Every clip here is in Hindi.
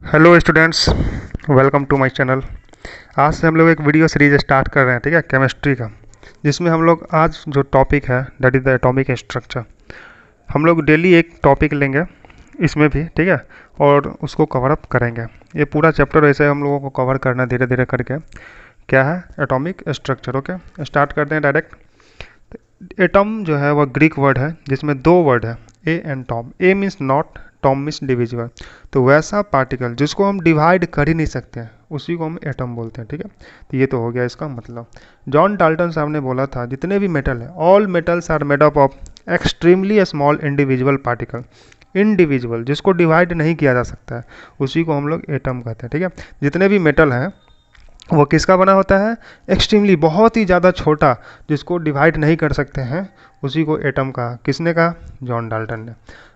Hello students, welcome to my channel. आज से हम लोग एक वीडियो सीरीज स्टार्ट कर रहे हैं, ठीक है, केमिस्ट्री का, जिसमें हम लोग आज जो टॉपिक है that is the atomic structure. हम लोग डेली एक टॉपिक लेंगे इसमें भी, ठीक है, और उसको कवर अप करेंगे। ये पूरा चैप्टर ऐसे हम लोगों को कवर करना धीरे धीरे करके। क्या है? Atomic structure. ओके, स्टार्ट करते हैं डायरेक्ट। एटम जो है वह ग्रीक वर्ड है जिसमें दो वर्ड है, A and Tom. A means not, Tom means divisible. तो वैसा पार्टिकल जिसको हम डिवाइड कर ही नहीं सकते हैं उसी को हम एटम बोलते हैं, ठीक है। तो ये तो हो गया इसका मतलब। जॉन डाल्टन साहब ने बोला था जितने भी मेटल है, all metals are made up of extremely small individual particle. Individual जिसको डिवाइड नहीं किया जा सकता है उसी को हम लोग एटम कहते हैं, ठीक है। जितने भी मेटल हैं वो किसका बना होता है? एक्सट्रीमली, बहुत ही ज़्यादा छोटा, जिसको डिवाइड नहीं कर सकते हैं उसी को एटम कहा। किसने कहा? जॉन डाल्टन ने।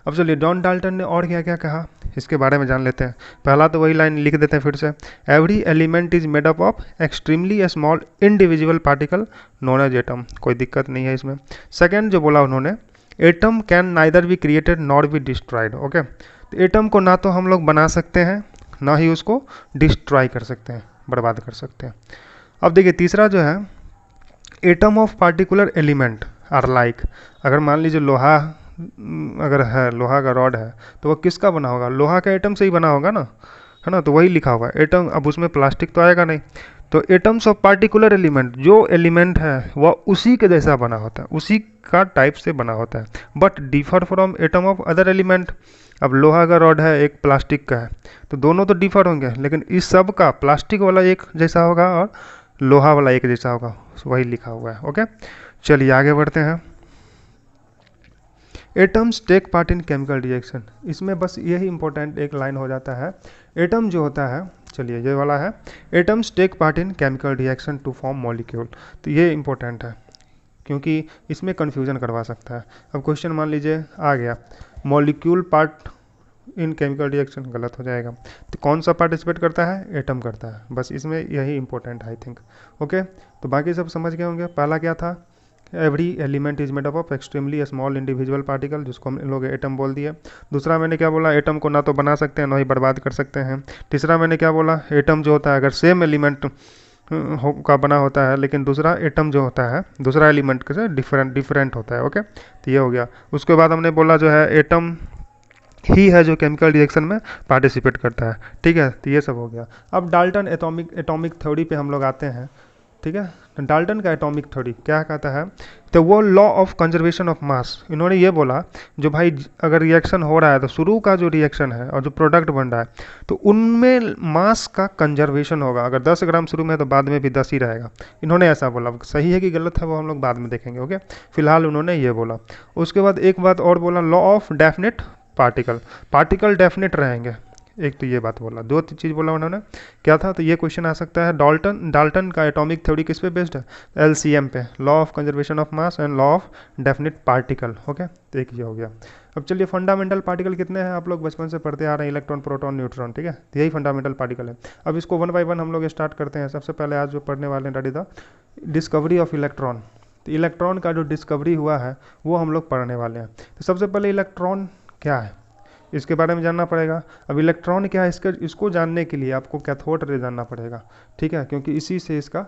अब चलिए, जॉन डाल्टन ने और क्या क्या कहा इसके बारे में जान लेते हैं। पहला तो वही लाइन लिख देते हैं फिर से, every element is made up of extremely small individual particle known as atom. कोई दिक्कत नहीं है इसमें। सेकेंड जो बोला उन्होंने, atom can neither be created nor be destroyed. Okay, तो एटम को ना तो हम लोग बना सकते हैं ना ही उसको डिस्ट्रॉय कर सकते हैं, बर्बाद कर सकते हैं। अब देखिए तीसरा जो है, atom of particular element are like. अगर मान लीजिए लोहा, अगर है लोहा का रॉड है तो वह किसका बना होगा? लोहा का एटम से ही बना होगा ना, है ना। तो वही लिखा हुआ है एटम। अब उसमें प्लास्टिक तो आएगा नहीं। तो एटम्स ऑफ पार्टिकुलर एलिमेंट, जो एलिमेंट है वह उसी के जैसा बना होता है, उसी का टाइप से बना होता है, but differ from atom of other element. अब लोहा का रॉड है, एक प्लास्टिक का है, तो दोनों तो डिफर होंगे, लेकिन इस सब का प्लास्टिक वाला एक जैसा होगा और लोहा वाला एक जैसा होगा, वही लिखा हुआ है। ओके, चलिए आगे बढ़ते हैं। Atoms take part in chemical reaction. इसमें बस यही इंपॉर्टेंट एक लाइन हो जाता है। एटम जो होता है, चलिए ये वाला है, atoms take part in chemical reaction to form molecule. तो ये इंपॉर्टेंट है क्योंकि इसमें कन्फ्यूजन करवा सकता है। अब क्वेश्चन मान लीजिए आ गया, molecule part in chemical reaction, गलत हो जाएगा। तो कौन सा पार्टिसिपेट करता है? एटम करता है। बस इसमें यही इंपॉर्टेंट है आई थिंक। ओके, तो बाकी सब समझ गए होंगे। पहला क्या था? Every element is made up of extremely small individual particle, जिसको हम लोग एटम बोल दिए। दूसरा मैंने क्या बोला? एटम को ना तो बना सकते हैं ना ही बर्बाद कर सकते हैं। तीसरा मैंने क्या बोला? एटम जो होता है अगर सेम एलिमेंट का बना होता है, लेकिन दूसरा एटम जो होता है दूसरा एलिमेंट से डिफरेंट होता है। ओके, तो ये हो गया। उसके बाद हमने बोला जो है एटम ही है जो केमिकल रिएक्शन में पार्टिसिपेट करता है, ठीक है। तो ये सब हो गया। अब डाल्टन एटॉमिक थ्योरी पे हम लोग आते हैं, ठीक है। डाल्टन का एटॉमिक थ्योरी क्या कहता है? तो वो law of conservation of mass. इन्होंने ये बोला जो भाई अगर रिएक्शन हो रहा है तो शुरू का जो रिएक्शन है और जो प्रोडक्ट बन रहा है तो उनमें मास का कंजर्वेशन होगा। अगर 10 ग्राम शुरू में है तो बाद में भी 10 ही रहेगा। इन्होंने ऐसा बोला। सही है कि गलत है वो हम लोग बाद में देखेंगे। ओके, फिलहाल उन्होंने ये बोला। उसके बाद एक बात और बोला, law of definite particle. Particle definite रहेंगे, एक तो ये बात बोला। दो चीज़ बोला उन्होंने, क्या था? तो ये क्वेश्चन आ सकता है, डाल्टन का एटॉमिक थ्योरी किस पे बेस्ड है? एलसीएम पे, law of conservation of mass and law of definite particle. Okay, तो एक ये हो गया। अब चलिए, फंडामेंटल पार्टिकल कितने हैं? आप लोग बचपन से पढ़ते आ रहे हैं, इलेक्ट्रॉन, प्रोटॉन, न्यूट्रॉन, ठीक है। तो यही फंडामेंटल पार्टिकल है। अब इसको वन बाय वन हम लोग स्टार्ट करते हैं। सबसे पहले आज जो पढ़ने वाले हैं that is the discovery of electron. तो इलेक्ट्रॉन का जो डिस्कवरी हुआ है वो हम लोग पढ़ने वाले हैं। तो सबसे पहले इलेक्ट्रॉन क्या है इसके बारे में जानना पड़ेगा। अब इलेक्ट्रॉन क्या है इसको जानने के लिए आपको कैथोड रे जानना पड़ेगा, ठीक है, क्योंकि इसी से इसका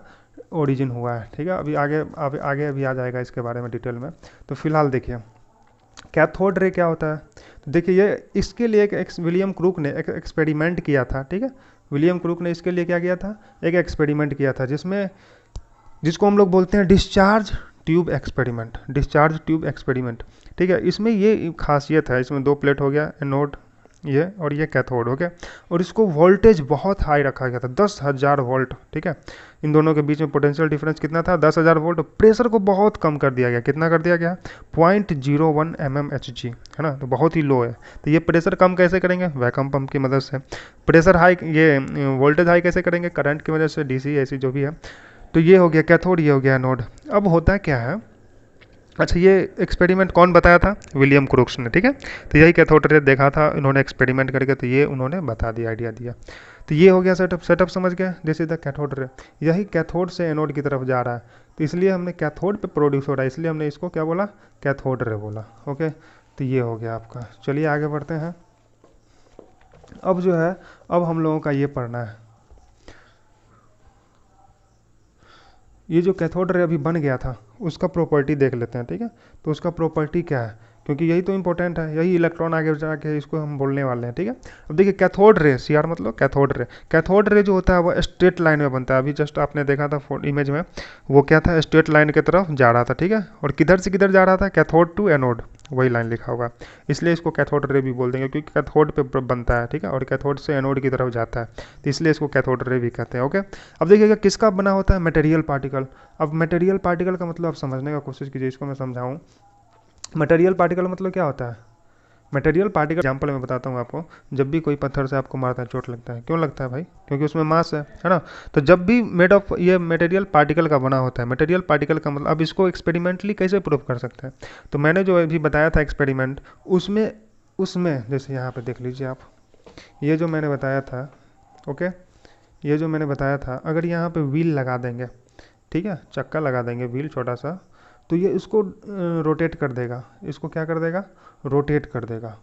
ओरिजिन हुआ है, ठीक है। अभी आगे अभी आ जाएगा इसके बारे में डिटेल में। तो फिलहाल देखिए कैथोड रे क्या होता है। तो देखिए ये इसके लिए विलियम क्रूक ने एक एक्सपेरिमेंट किया था, ठीक है। विलियम क्रूक ने इसके लिए क्या किया था? एक एक्सपेरिमेंट किया था जिसको हम लोग बोलते हैं discharge tube experiment. Discharge tube experiment, ठीक है। इसमें ये खासियत है, इसमें दो प्लेट हो गया, एनोड ये और ये कैथोड हो गया, और इसको वोल्टेज बहुत हाई रखा गया था, 10,000 वोल्ट, ठीक है। इन दोनों के बीच में पोटेंशियल डिफरेंस कितना था? 10,000 वोल्ट। प्रेशर को बहुत कम कर दिया गया। कितना कर दिया गया? 0.01 mmHg, है ना, तो बहुत ही लो है। तो ये प्रेशर कम कैसे करेंगे? वैक्यूम पंप की मदद से। प्रेशर हाई, ये वोल्टेज हाई कैसे करेंगे? करंट की वजह से, डीसी एसी जो भी है। तो ये हो गया कैथोड, ये हो गया एनोड। अब होता क्या है, अच्छा ये एक्सपेरिमेंट कौन बताया था? विलियम क्रूक्स ने, ठीक है। तो यही कैथोड रे देखा था इन्होंने एक्सपेरिमेंट करके, तो ये उन्होंने बता दिया, आइडिया दिया। तो ये हो गया सेटअप समझ गए। This is the cathode ray. यही कैथोड से एनोड की तरफ जा रहा है, तो इसलिए हमने कैथोड पे प्रोड्यूस हो रहा है, इसलिए हमने इसको क्या बोला? कैथोड रे बोला। ओके, तो ये हो गया आपका। चलिए आगे बढ़ते हैं। अब जो है, अब हम लोगों का ये पढ़ना है, ये जो कैथोड रे अभी बन गया था उसका प्रॉपर्टी देख लेते हैं, ठीक है। तो उसका प्रॉपर्टी क्या है, क्योंकि यही तो इंपॉर्टेंट है, यही इलेक्ट्रॉन आगे जाके इसको हम बोलने वाले हैं, ठीक है। अब देखिए कैथोड रे, सी आर मतलब कैथोड रे, कैथोड रे जो होता है वो स्ट्रेट लाइन में बनता है। अभी जस्ट आपने देखा था इमेज में, वो क्या था, स्ट्रेट लाइन की तरफ जा रहा था, ठीक है। और किधर से किधर जा रहा था, कैथोड टू एनोड, वही लाइन लिखा होगा, इसलिए इसको कैथोड रे भी बोल देंगे, क्योंकि कैथोड पे बनता है, ठीक है, और कैथोड से एनोड की तरफ जाता है, तो इसलिए इसको कैथोड रे भी कहते हैं, ओके। अब देखिएगा किसका बना होता है, मटेरियल पार्टिकल। अब मटेरियल पार्टिकल का मतलब आप समझने का कोशिश कीजिए, इसको मैं समझाऊं। मटेरियल पार्टिकल मतलब क्या होता है, मटेरियल पार्टिकल एग्जाम्पल मैं बताता हूँ आपको। जब भी कोई पत्थर से आपको मारता है चोट लगता है, क्यों लगता है भाई, क्योंकि उसमें मास है ना। तो जब भी मेड ऑफ ये मटेरियल पार्टिकल का बना होता है, मटेरियल पार्टिकल का मतलब, अब इसको एक्सपेरिमेंटली कैसे प्रूव कर सकते हैं, तो मैंने जो अभी बताया था एक्सपेरिमेंट, उसमें उसमें जैसे यहाँ पे देख लीजिए आप, ये जो मैंने बताया था, ओके, ये जो मैंने बताया था, अगर यहाँ पे व्हील लगा देंगे, ठीक है, चक्का लगा देंगे व्हील छोटा सा, तो ये इसको रोटेट कर देगा, इसको क्या कर देगा, रोटेट कर देगा।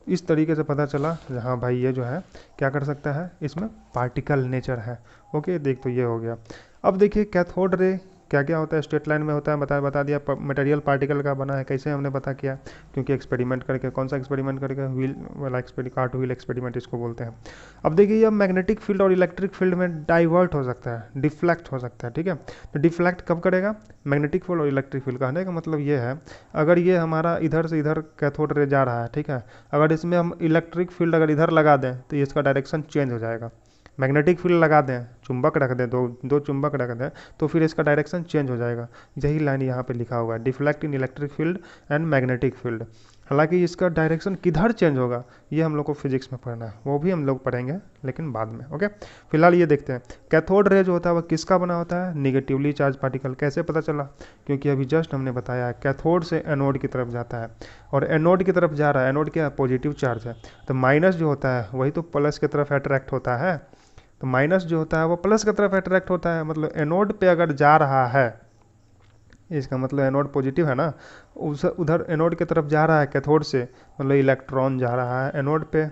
इस तरीके से पता चला हाँ भाई ये जो है क्या कर सकता है, इसमें पार्टिकल नेचर है, ओके। देख तो ये हो गया। अब देखिए कैथोड रे क्या क्या होता है, स्ट्रेट लाइन में होता है, बता दिया, मटेरियल पार्टिकल का बना है, कैसे हमने पता किया, क्योंकि एक्सपेरिमेंट करके, कौन सा एक्सपेरिमेंट करके, व्हील वाला कार्ट व्हील एक्सपेरिमेंट इसको बोलते हैं। अब देखिए ये मैग्नेटिक फील्ड और इलेक्ट्रिक फील्ड में डाइवर्ट हो सकता है, डिफ्लेक्ट हो सकता है, ठीक है। तो डिफ्लेक्ट कब करेगा, मैग्नेटिक फील्ड और इलेक्ट्रिक फील्ड, कहने का मतलब ये है, अगर ये हमारा इधर से इधर कैथोड रे जा रहा है, ठीक है, अगर इसमें हम इलेक्ट्रिक फील्ड अगर इधर लगा दें तो ये इसका डायरेक्शन चेंज हो जाएगा। मैग्नेटिक फील्ड लगा दें, चुंबक रख दें, दो दो चुंबक रख दें, तो फिर इसका डायरेक्शन चेंज हो जाएगा। यही लाइन यहाँ पे लिखा हुआ है, deflect in electric field and magnetic field. हालांकि इसका डायरेक्शन किधर चेंज होगा ये हम लोग को फिजिक्स में पढ़ना है, वो भी हम लोग पढ़ेंगे लेकिन बाद में, ओके। फिलहाल ये देखते हैं कैथोड रे जो होता है वह किसका बना होता है, निगेटिवली चार्ज पार्टिकल। कैसे पता चला, क्योंकि अभी जस्ट हमने बताया है कैथोड से एनोड की तरफ जाता है, और एनोड की तरफ जा रहा है, एनोड क्या पॉजिटिव चार्ज है, तो माइनस जो होता है वही तो प्लस की तरफ अट्रैक्ट होता है, तो माइनस जो होता है वो प्लस की तरफ अट्रैक्ट होता है, मतलब एनोड पे अगर जा रहा है, इसका मतलब एनोड पॉजिटिव है ना, उस उधर एनोड की तरफ जा रहा है कैथोड से, मतलब इलेक्ट्रॉन जा रहा है एनोड पे,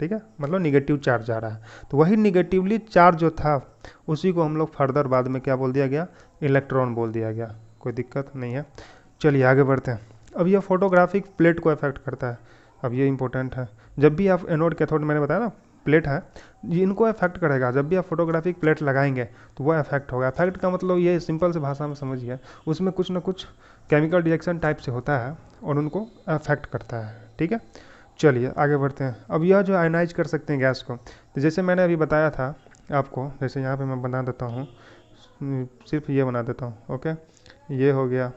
ठीक है, मतलब निगेटिव चार्ज जा रहा है। तो वही निगेटिवली चार्ज जो था उसी को हम लोग फर्दर बाद में क्या बोल दिया गया, इलेक्ट्रॉन बोल दिया गया, कोई दिक्कत नहीं है। चलिए आगे बढ़ते हैं। अब यह फोटोग्राफिक प्लेट को अफेक्ट करता है, अब ये इंपॉर्टेंट है। जब भी आप एनोड कैथोड, मैंने बताया ना प्लेट है, ये इनको अफेक्ट करेगा। जब भी आप फोटोग्राफिक प्लेट लगाएंगे तो वो अफेक्ट होगा। अफेक्ट का मतलब ये सिंपल से भाषा में समझिए, उसमें कुछ ना कुछ केमिकल रिएक्शन टाइप से होता है और उनको अफेक्ट करता है, ठीक है। चलिए आगे बढ़ते हैं। अब यह जो आयनाइज कर सकते हैं गैस को, तो जैसे मैंने अभी बताया था आपको, जैसे यहाँ पे मैं बना देता हूँ, सिर्फ ये बना देता हूँ, ओके, ये हो गया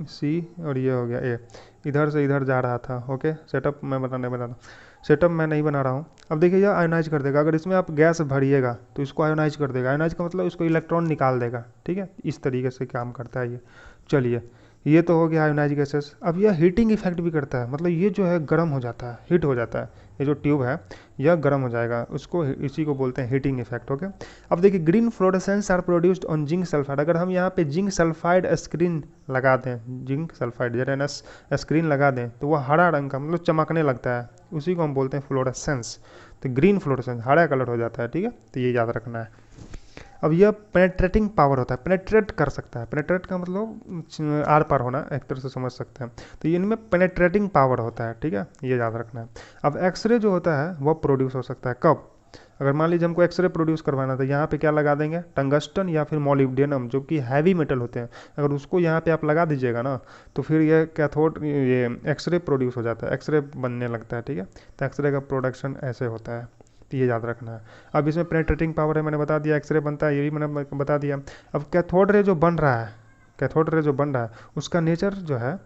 सी और ये हो गया ए, इधर से इधर जा रहा था, ओके। सेटअप मैं बता सेटअप मैं नहीं बना रहा हूँ। अब देखिए यह आयोनाइज कर देगा, अगर इसमें आप गैस भरिएगा तो इसको आयोनाइज कर देगा। आयोनाइज का मतलब इसको इलेक्ट्रॉन निकाल देगा, ठीक है, इस तरीके से काम करता है ये। चलिए ये तो हो गया आयोनाइज गैसेस। अब यह हीटिंग इफेक्ट भी करता है, मतलब ये जो है गर्म हो जाता है, हीट हो जाता है, ये जो ट्यूब है यह गर्म हो जाएगा, उसको इसी को बोलते हैं हीटिंग इफेक्ट, ओके। अब देखिए green fluorescence are produced on zinc sulphide, अगर हम यहाँ पे जिंक सल्फाइड स्क्रीन लगा दें, जिंक सल्फाइड जेरेनस स्क्रीन लगा दें, तो वह हरा रंग का मतलब चमकने लगता है, उसी को हम बोलते हैं फ्लोरेसेंस। तो ग्रीन फ्लोरेसेंस हरा कलर हो जाता है, ठीक है, तो ये याद रखना है। अब यह पेनेट्रेटिंग पावर होता है, पेनेट्रेट कर सकता है, पेनेट्रेट का मतलब आर पार होना, एक तरह से समझ सकते हैं, तो ये इनमें पेनेट्रेटिंग पावर होता है, ठीक है, ये याद रखना है। अब एक्सरे जो होता है वह प्रोड्यूस हो सकता है कब, अगर मान लीजिए हमको एक्सरे प्रोड्यूस करवाना था, यहाँ पे क्या लगा देंगे, टंगस्टन या फिर मोलिब्डेनम, जो कि हैवी मेटल होते हैं, अगर उसको यहाँ पे आप लगा दीजिएगा ना, तो फिर ये कैथोड, ये एक्सरे प्रोड्यूस हो जाता है, एक्सरे बनने लगता है, ठीक है। तो एक्सरे का प्रोडक्शन ऐसे होता है, तो ये याद रखना है। अब इसमें पेनेट्रेटिंग पावर है, मैंने बता दिया, एक्सरे बनता है, ये भी मैंने बता दिया। अब कैथोड रे जो बन रहा है, कैथोड रे जो बन रहा है उसका नेचर जो है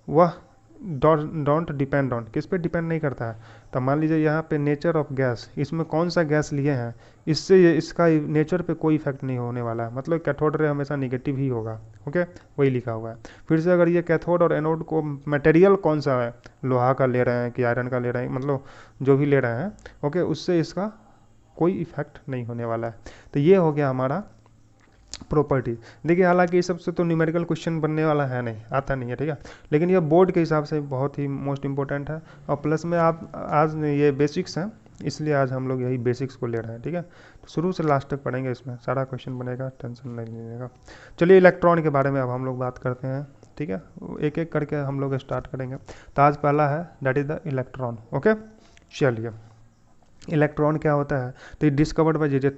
वह डोंट डिपेंड ऑन, किस पे डिपेंड नहीं करता है। तो मान लीजिए यहाँ पे नेचर ऑफ गैस, इसमें कौन सा गैस लिए हैं, इससे इसका नेचर पे कोई इफेक्ट नहीं होने वाला है, मतलब कैथोड रे हमेशा निगेटिव ही होगा, ओके, वही लिखा हुआ है। फिर से अगर ये कैथोड और एनोड को मटेरियल कौन सा है, लोहा का ले रहे हैं कि आयरन का ले रहे हैं, मतलब जो भी ले रहे हैं, ओके, उससे इसका कोई इफेक्ट नहीं होने वाला है। तो ये हो गया हमारा प्रॉपर्टी। देखिए हालांकि ये सबसे तो न्यूमेरिकल क्वेश्चन बनने वाला है नहीं, आता नहीं है, ठीक है, लेकिन ये बोर्ड के हिसाब से बहुत ही मोस्ट इंपॉर्टेंट है। और प्लस में आप आज ये बेसिक्स हैं, इसलिए आज हम लोग यही बेसिक्स को ले रहे हैं, ठीक है। तो शुरू से लास्ट तक पढ़ेंगे, इसमें सारा क्वेश्चन बनेगा, टेंशन नहीं लीजिएगा। चलिए इलेक्ट्रॉन के बारे में अब हम लोग बात करते हैं, ठीक है, एक एक करके हम लोग स्टार्ट करेंगे। तो आज पहला है that is the electron. Okay, चलिए इलेक्ट्रॉन क्या होता है, तो ये discovered by J J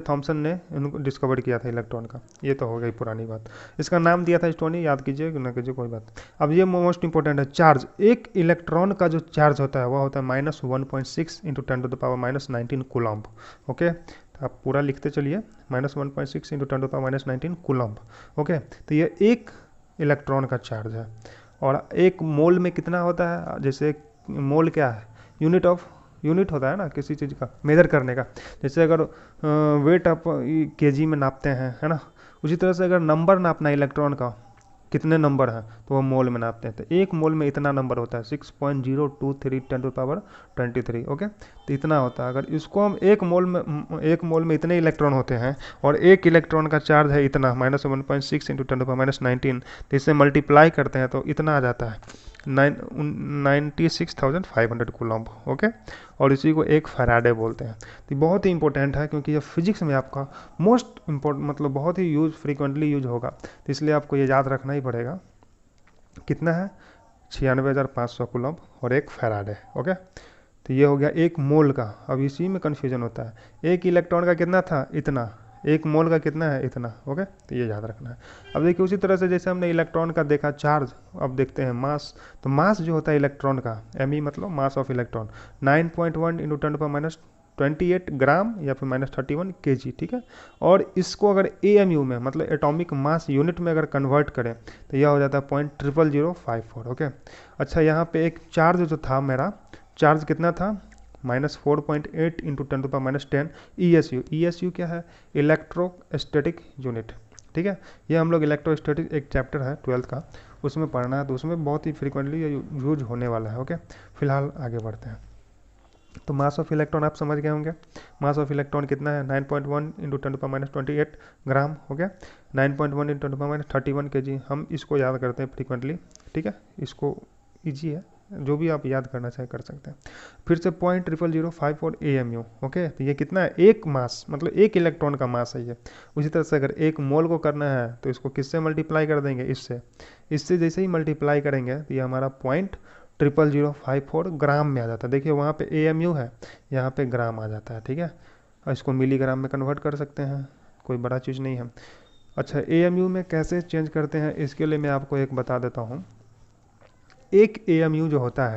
Thomson ने इनको डिस्कवर किया था इलेक्ट्रॉन का। ये तो हो गई पुरानी बात। इसका नाम दिया था स्टोनी, याद कीजिए ना कीजिए कोई बात। अब ये मोस्ट इंपॉर्टेंट है, चार्ज। एक इलेक्ट्रॉन का जो चार्ज होता है वह होता है -1.6 × 10⁻⁻19 कूलम्ब। ओके, तो आप पूरा लिखते चलिए, -1.6 × 10⁻⁻19 कूलम्ब। ओके, तो ये एक इलेक्ट्रॉन का चार्ज है। और एक मोल में कितना होता है, जैसे मोल क्या है, यूनिट होता है ना किसी चीज़ का मेजर करने का। जैसे अगर वेट आप केजी में नापते हैं, है ना, उसी तरह से अगर नंबर नापना है इलेक्ट्रॉन का, कितने नंबर हैं, तो वो मोल में नापते हैं। तो एक मोल में इतना नंबर होता है 6.023 10⁻23। ओके, तो इतना होता है। अगर इसको हम एक मोल में इतने इलेक्ट्रॉन होते हैं और एक इलेक्ट्रॉन का चार्ज है इतना -1.6 × 10⁻19, तो इससे मल्टीप्लाई करते हैं तो इतना आ जाता है 96,500 कूलम्ब। ओके, और इसी को एक फैराडे बोलते हैं। तो बहुत ही इंपॉर्टेंट है, क्योंकि ये फिजिक्स में आपका मोस्ट इम्पोर्टेंट, मतलब बहुत ही फ्रीक्वेंटली यूज होगा, तो इसलिए आपको ये याद रखना ही पड़ेगा। कितना है, 96,500 कूलम्ब और एक फैराडे। ओके, तो ये हो गया एक मोल का। अब इसी में कन्फ्यूजन होता है, एक इलेक्ट्रॉन का कितना था, इतना, एक मोल का कितना है, इतना। ओके, तो ये याद रखना है। अब देखिए उसी तरह से जैसे हमने इलेक्ट्रॉन का देखा चार्ज, अब देखते हैं मास। तो मास जो होता है इलेक्ट्रॉन का, एम मतलब मास ऑफ इलेक्ट्रॉन, 9.1 × 10⁻28 ग्राम या फिर -31 kg, ठीक है। और इसको अगर AMU में, मतलब एटॉमिक मास यूनिट में अगर कन्वर्ट करें तो यह हो जाता है 0.00054। ओके, अच्छा यहाँ पे एक चार्ज जो था, मेरा चार्ज कितना था, -4.8 × 10⁻10 ESU। ESU क्या है, इलेक्ट्रोस्टैटिक यूनिट, ठीक है। ये हम लोग इलेक्ट्रोस्टैटिक एक चैप्टर है 12th का, उसमें पढ़ना है, तो उसमें बहुत ही फ्रीक्वेंटली यूज होने वाला है। ओके, फिलहाल आगे बढ़ते हैं। तो मास ऑफ इलेक्ट्रॉन आप समझ गए होंगे। मास ऑफ इलेक्ट्रॉन कितना है, 9.1 × 10⁻28 ग्राम हो गया, 9.1 × 10⁻31 kg। हम इसको याद करते हैं फ्रीक्वेंटली, ठीक है, इसको ईजी है, जो भी आप याद करना चाहे कर सकते हैं। फिर से 0.00054 AMU। ओके, तो ये कितना है, एक मास, मतलब एक इलेक्ट्रॉन का मास है ये। उसी तरह से अगर एक मोल को करना है तो इसको किससे मल्टीप्लाई कर देंगे, इससे जैसे ही मल्टीप्लाई करेंगे तो ये हमारा 0.00054 ग्राम में आ जाता है। देखिए वहाँ पे AMU है, यहाँ पे ग्राम आ जाता है, ठीक है। और इसको मिलीग्राम में कन्वर्ट कर सकते हैं, कोई बड़ा चीज़ नहीं है। अच्छा, AMU में कैसे चेंज करते हैं, इसके लिए मैं आपको एक बता देता हूँ। एक AMU जो होता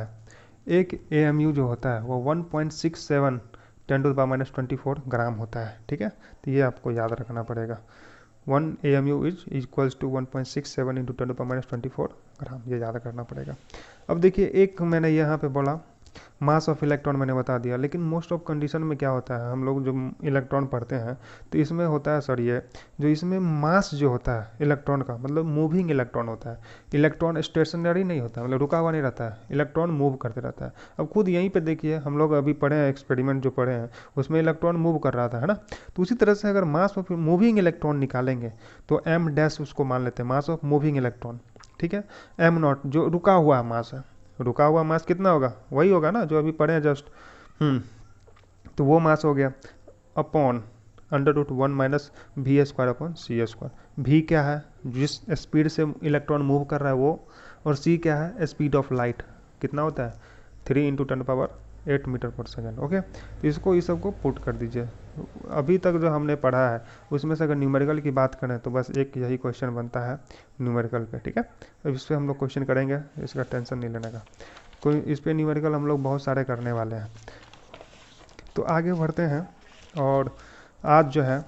है वो 1.67 10⁻24 ग्राम होता है, ठीक है। तो ये आपको याद रखना पड़ेगा, 1 AMU इज इक्वल्स टू 1.67 × 10⁻24 ग्राम, ये याद करना पड़ेगा। अब देखिए एक मैंने यहाँ पे बोला मास ऑफ इलेक्ट्रॉन, मैंने बता दिया, लेकिन मोस्ट ऑफ कंडीशन में क्या होता है, हम लोग जो इलेक्ट्रॉन पढ़ते हैं तो इसमें होता है सर ये जो इसमें मास जो होता है इलेक्ट्रॉन का, मतलब मूविंग इलेक्ट्रॉन होता है। इलेक्ट्रॉन स्टेशनरी नहीं होता, मतलब रुका हुआ नहीं रहता है, इलेक्ट्रॉन मूव करते रहता है। अब खुद यहीं पे देखिए, हम लोग अभी पढ़े हैं एक्सपेरिमेंट जो पढ़े हैं उसमें इलेक्ट्रॉन मूव कर रहा था, है ना। तो उसी तरह से अगर मास ऑफ मूविंग इलेक्ट्रॉन निकालेंगे तो m' उसको मान लेते हैं, मास ऑफ मूविंग इलेक्ट्रॉन, ठीक है। m0 जो रुका हुआ मास है, रुका हुआ मास कितना होगा, वही होगा ना जो अभी पढ़े हैं जस्ट। तो वो मास हो गया अपॉन √1 - v²/c²। v क्या है, जिस स्पीड से इलेक्ट्रॉन मूव कर रहा है वो, और c क्या है, स्पीड ऑफ लाइट, कितना होता है 3 × 10⁸ मीटर/सेकेंड। ओके, तो इसको इस सबको पुट कर दीजिए। अभी तक जो हमने पढ़ा है उसमें से अगर न्यूमेरिकल की बात करें तो बस एक यही क्वेश्चन बनता है न्यूमेरिकल पे, ठीक है। अब इस पर हम लोग क्वेश्चन करेंगे, इसका टेंशन नहीं लेने का, कोई इस पर न्यूमेरिकल हम लोग बहुत सारे करने वाले हैं। तो आगे बढ़ते हैं, और आज जो है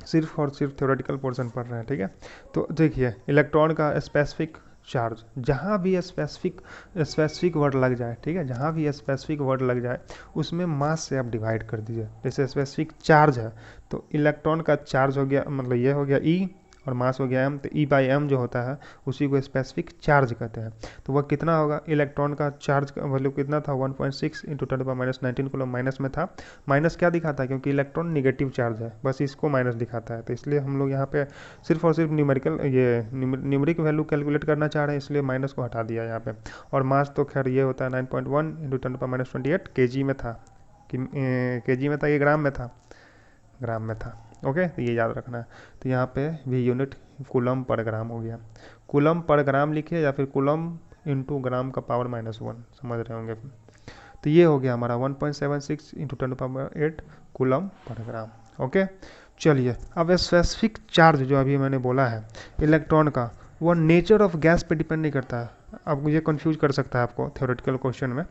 सिर्फ और सिर्फ थ्योरेटिकल पोर्शन पढ़ रहे हैं, ठीक है। तो देखिए इलेक्ट्रॉन का स्पेसिफिक चार्ज, जहाँ भी स्पेसिफिक वर्ड लग जाए, ठीक है, जहाँ भी स्पेसिफिक वर्ड लग जाए उसमें मास से आप डिवाइड कर दीजिए। जैसे स्पेसिफिक चार्ज है तो इलेक्ट्रॉन का चार्ज हो गया, मतलब ये हो गया E, और मास हो गया m, तो E/m जो होता है उसी को स्पेसिफिक चार्ज कहते हैं। तो वह कितना होगा, इलेक्ट्रॉन का चार्ज का वैल्यू कितना था, 1.6 इंटू 10⁻19 कूलम, माइनस में था। माइनस क्या दिखाता है, क्योंकि इलेक्ट्रॉन निगेटिव चार्ज है, बस इसको माइनस दिखाता है, तो इसलिए हम लोग यहाँ पे सिर्फ और सिर्फ न्यूमेरिकल ये न्यूमेरिक वैल्यू कैलकुलेट करना चाह रहे हैं, इसलिए माइनस को हटा दिया यहाँ पे। और मास तो खैर ये होता है 9.1 इंटू 10⁻28 kg में था, kg में था, ये ग्राम में था, ग्राम में था। ओके, तो ये याद रखना है। तो यहाँ पे भी यूनिट कूलम पर ग्राम हो गया, कूलम पर ग्राम लिखिए या फिर कूलम इंटू ग्राम का पावर -1, समझ रहे होंगे। तो ये हो गया हमारा 1.76 इंटू 10⁸ कूलम पर ग्राम। ओके, चलिए अब स्पेसिफिक चार्ज जो अभी मैंने बोला है इलेक्ट्रॉन का, वो नेचर ऑफ गैस पे डिपेंड नहीं करता है। अब ये कंफ्यूज कर सकता है आपको थ्योरेटिकल क्वेश्चन में,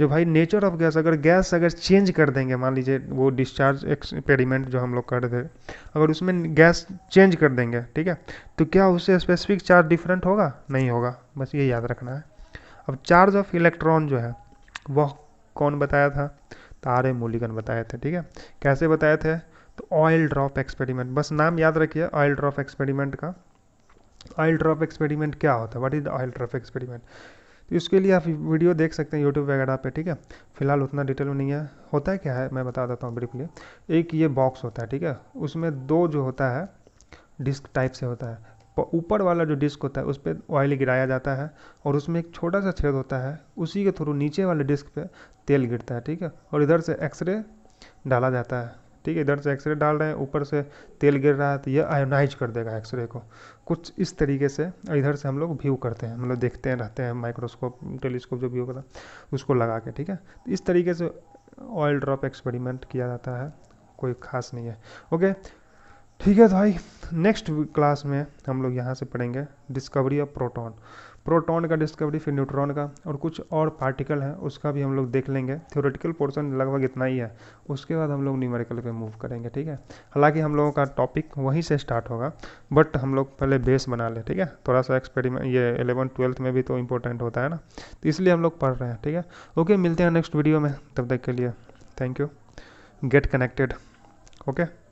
जो भाई नेचर ऑफ गैस अगर चेंज कर देंगे, मान लीजिए वो डिस्चार्ज एक्सपेरिमेंट जो हम लोग कर रहे थे, अगर उसमें गैस चेंज कर देंगे, ठीक है, तो क्या उससे स्पेसिफिक चार्ज डिफरेंट होगा, नहीं होगा, बस ये याद रखना है। अब चार्ज ऑफ इलेक्ट्रॉन जो है वह कौन बताया था, तो आर ए मूलिगन बताए थे, ठीक है। कैसे बताए थे, तो ऑयल ड्रॉप एक्सपेरिमेंट, बस नाम याद रखिए ऑयल ड्रॉप एक्सपेरिमेंट का। ऑयल ड्रॉप एक्सपेरिमेंट क्या होता है, what is the oil drop experiment, तो इसके लिए आप वीडियो देख सकते हैं यूट्यूब वगैरह पे, ठीक है। फिलहाल उतना डिटेल में नहीं है। होता है क्या है, मैं बता देता हूँ ब्रीफली। एक ये बॉक्स होता है, ठीक है, उसमें दो जो होता है डिस्क टाइप से होता है, ऊपर वाला जो डिस्क होता है उस पर ऑयल गिराया जाता है, और उसमें एक छोटा सा छेद होता है, उसी के थ्रू नीचे वाले डिस्क पे तेल गिरता है, ठीक है, और इधर से एक्सरे डाला जाता है, ठीक है, इधर से एक्सरे डाल रहे हैं, ऊपर से तेल गिर रहा है, तो ये आयोनाइज कर देगा एक्सरे को, कुछ इस तरीके से। इधर से हम लोग व्यू करते हैं, मतलब देखते हैं रहते हैं, माइक्रोस्कोप टेलीस्कोप जो भी होगा उसको लगा के, ठीक है। तो इस तरीके से ऑयल ड्रॉप एक्सपेरिमेंट किया जाता है, कोई खास नहीं है। ओके, ठीक है, तो भाई नेक्स्ट क्लास में हम लोग यहाँ से पढ़ेंगे डिस्कवरी ऑफ प्रोटॉन, प्रोटॉन का डिस्कवरी, फिर न्यूट्रॉन का, और कुछ और पार्टिकल है उसका भी हम लोग देख लेंगे। थ्योरेटिकल पोर्शन लगभग इतना ही है, उसके बाद हम लोग न्यूमेरिकल पे मूव करेंगे, ठीक है। हालांकि हम लोगों का टॉपिक वहीं से स्टार्ट होगा, बट हम लोग पहले बेस बना ले, ठीक है। थोड़ा सा एक्सपेरिमेंट ये 11th-12th में भी तो इंपॉर्टेंट होता है ना, तो इसलिए हम लोग पढ़ रहे हैं, ठीक है। ओके, मिलते हैं नेक्स्ट वीडियो में, तब तक के लिए thank you, get connected. Okay.